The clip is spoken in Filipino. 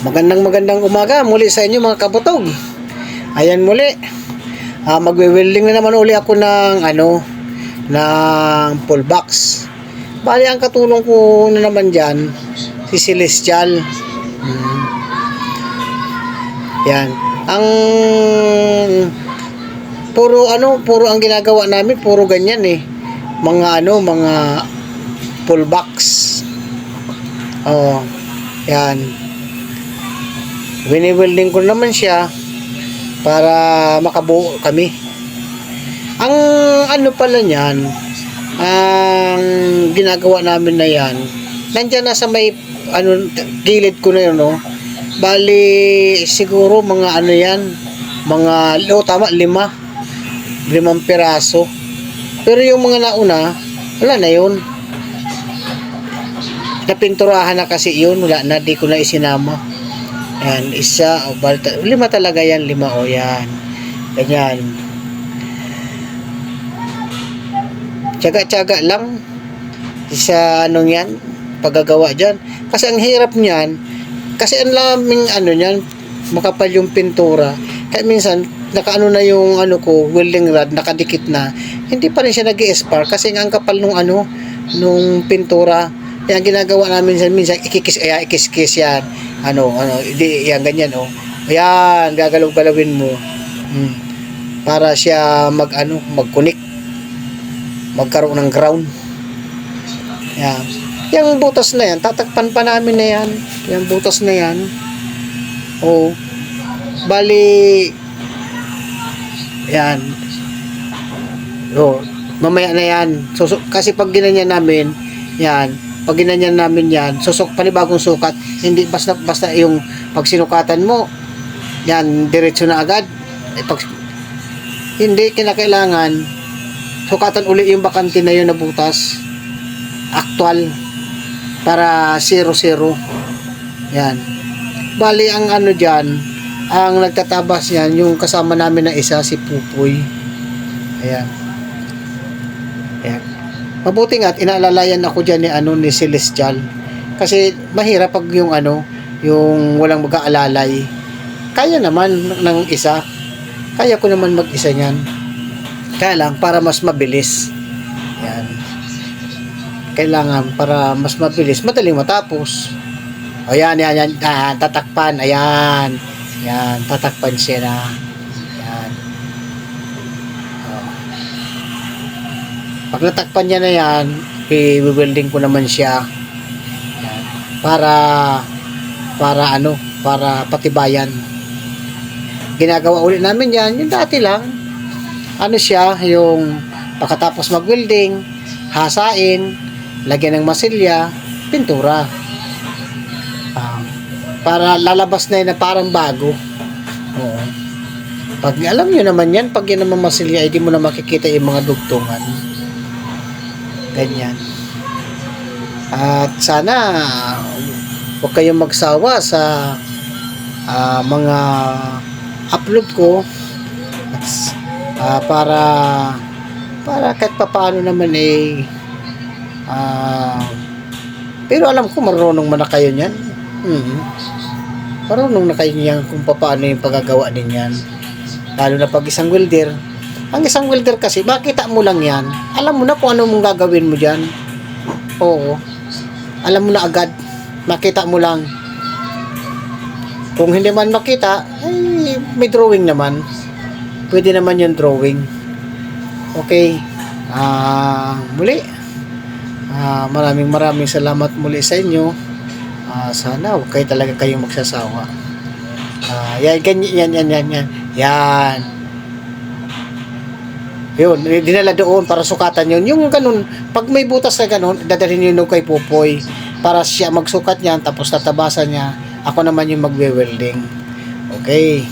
Magandang umaga muli sa inyo mga kabutog. Ayan muli. Magwe-welding na naman uli ako ng ng pull box. Bali ang katulong ko na naman diyan si Celestial. Yan. Ang puro ang ginagawa namin, puro ganyan eh. Mga pull box. Oh. Yan. Wini-welding ko naman siya para makabuo kami. Ang pala niyan, ang ginagawa namin na yan, nandiyan na sa may gilid ko na yun, no? Bali, siguro mga yan, limang piraso. Pero yung mga nauna, wala na yun. Napinturahan na kasi yun, wala na, di ko na isinama. Ayan, isa, lima talaga yan, yan. Ganyan. Tiyaga-tiyaga lang sa yan, paggagawa dyan. Kasi ang hirap niyan, kasi ang laming niyan, makapal yung pintura. Kaya minsan, nakaano na yung welding rod, nakadikit na. Hindi pa rin siya nag-i-spark kasi ang kapal nung pintura. Kaya ang ginagawa namin minsan ikikis yan. Yan ganyan Ayan, gagalaw-galawin mo. Para siya mag-connect. Magkaroon ng ground. Yan. Yung butas na yan, tatakpan pa namin na yan. Yung butas na yan. Bali yan. Mamaya na yan. Kasi pag ginanyan namin, yan, pag ginanyan namin yan, panibagong sukat, hindi basta yung pag sinukatan mo, yan, diretso na agad. Hindi kinakailangan, sukatan uli yung bakante na yun na butas, actual, para 0-0. Yan. Bali, ang dyan, ang nagtatabas yan, yung kasama namin na isa, si Pupoy. Ayan. Ayan. Mabuti nga at inaalalayan ako diyan ni Celestial. Kasi mahirap pag yung walang mag-aalalay. Kaya naman ng isa. Kaya ko naman mag-isa niyan. Kaya lang para mas mabilis. Yan. Kailangan para mas mabilis, madaling matapos. Ayan, tatakpan. Ayan. Yan, tatakpan siya na. Yan. Pag natakpan niya na yan, i-welding ko naman siya. Yan. Para patibayan. Ginagawa ulit namin yan, yung dati lang. Siya, yung pagkatapos mag-welding, hasain, lagyan ng masilya, pintura. Para lalabas na yun na parang bago. Oo. Pag alam nyo naman yan, pag yan naman masilya, hindi mo na makikita yung mga dugtungan. Ganyan. At sana huwag kayong magsawa sa mga upload ko para kahit papaano naman pero alam ko marunong man na kayo niyan. Marunong na kayo niyan kung papaano yung paggagawa din yan, lalo na pag isang welder. Ang isang welder kasi, makita mo lang yan. Alam mo na kung ano mong gagawin mo dyan. Oo. Alam mo na agad. Makita mo lang. Kung hindi man makita, may drawing naman. Pwede naman yung drawing. Okay. Muli. Maraming salamat muli sa inyo. Sana huwag kayo talaga kayong magsasawa. Yan. Yan. Yun, dinala doon para sukatan yun. Yung ganun, pag may butas na ganun, dadalhin yun kay Pupoy para siya magsukat niyan, tapos tatabasan niya. Ako naman yung magwe-welding. Okay.